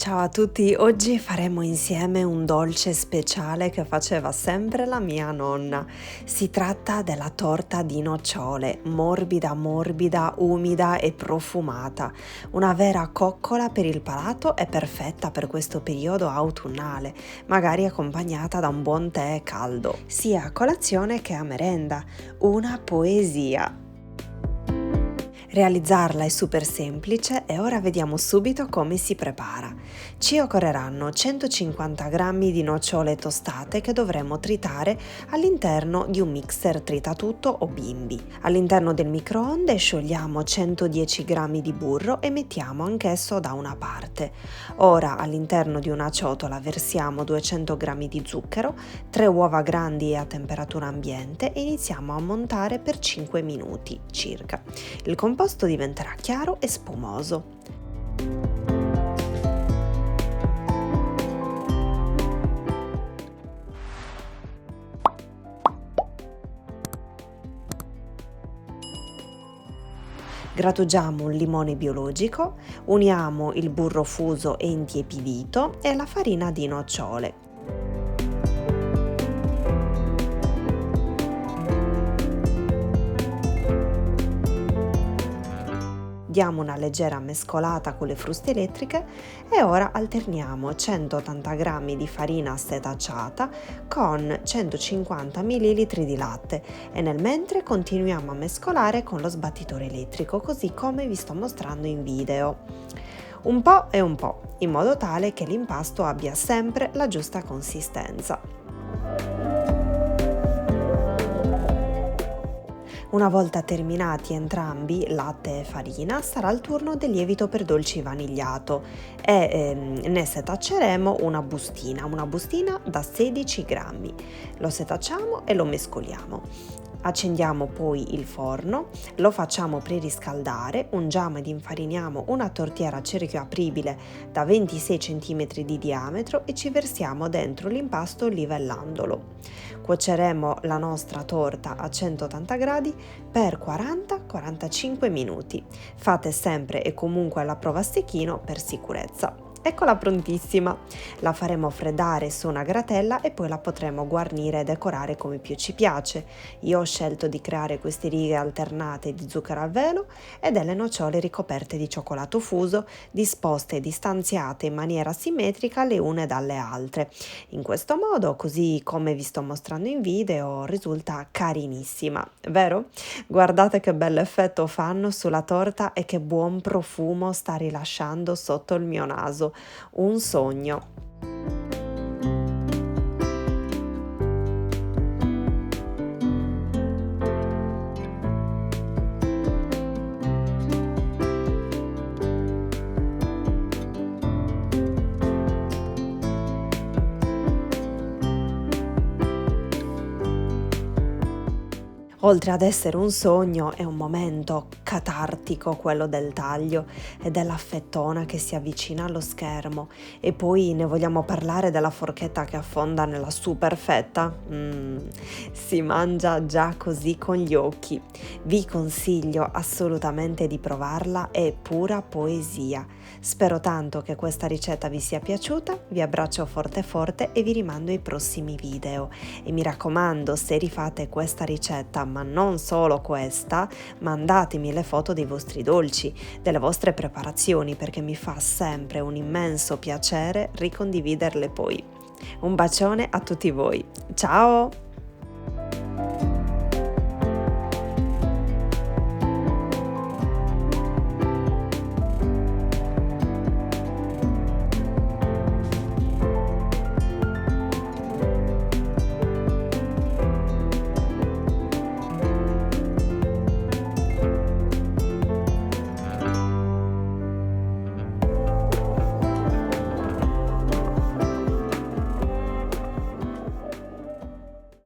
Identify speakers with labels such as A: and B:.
A: Ciao a tutti, oggi faremo insieme un dolce speciale che faceva sempre la mia nonna. Si tratta della torta di nocciole, morbida morbida, umida e profumata. Una vera coccola per il palato e perfetta per questo periodo autunnale, magari accompagnata da un buon tè caldo, sia a colazione che a merenda. Una poesia. Realizzarla è super semplice e ora vediamo subito come si prepara. Ci occorreranno 150 g di nocciole tostate che dovremo tritare all'interno di un mixer tritatutto o bimbi. All'interno del microonde sciogliamo 110 g di burro e mettiamo anch'esso da una parte. Ora all'interno di una ciotola versiamo 200 g di zucchero, 3 uova grandi e a temperatura ambiente e iniziamo a montare per 5 minuti circa. Il composto diventerà chiaro e spumoso. Grattugiamo un limone biologico, uniamo il burro fuso e intiepidito e la farina di nocciole. Diamo una leggera mescolata con le fruste elettriche e ora alterniamo 180 g di farina setacciata con 150 ml di latte e nel mentre continuiamo a mescolare con lo sbattitore elettrico, così come vi sto mostrando in video. Un po' e un po', in modo tale che l'impasto abbia sempre la giusta consistenza. Una volta terminati entrambi, latte e farina, sarà il turno del lievito per dolci vanigliato e ne setacceremo una bustina da 16 grammi. Lo setacciamo e lo mescoliamo. Accendiamo poi il forno, lo facciamo preriscaldare, ungiamo ed infariniamo una tortiera a cerchio apribile da 26 cm di diametro e ci versiamo dentro l'impasto livellandolo. Cuoceremo la nostra torta a 180 gradi per 40-45 minuti. Fate sempre e comunque alla prova a stecchino per sicurezza. Eccola prontissima! La faremo freddare su una gratella e poi la potremo guarnire e decorare come più ci piace. Io ho scelto di creare queste righe alternate di zucchero al velo e delle nocciole ricoperte di cioccolato fuso, disposte e distanziate in maniera simmetrica le une dalle altre. In questo modo, così come vi sto mostrando in video, risulta carinissima, vero? Guardate che bell'effetto fanno sulla torta e che buon profumo sta rilasciando sotto il mio naso. Un sogno. Oltre ad essere un sogno, è un momento catartico quello del taglio e dell'affettona che si avvicina allo schermo. E poi ne vogliamo parlare della forchetta che affonda nella super fetta? Si mangia già così con gli occhi. Vi consiglio assolutamente di provarla, è pura poesia. Spero tanto che questa ricetta vi sia piaciuta, vi abbraccio forte forte e vi rimando ai prossimi video. E mi raccomando, se rifate questa ricetta, ma non solo questa, mandatemi le foto dei vostri dolci, delle vostre preparazioni, perché mi fa sempre un immenso piacere ricondividerle poi. Un bacione a tutti voi, ciao!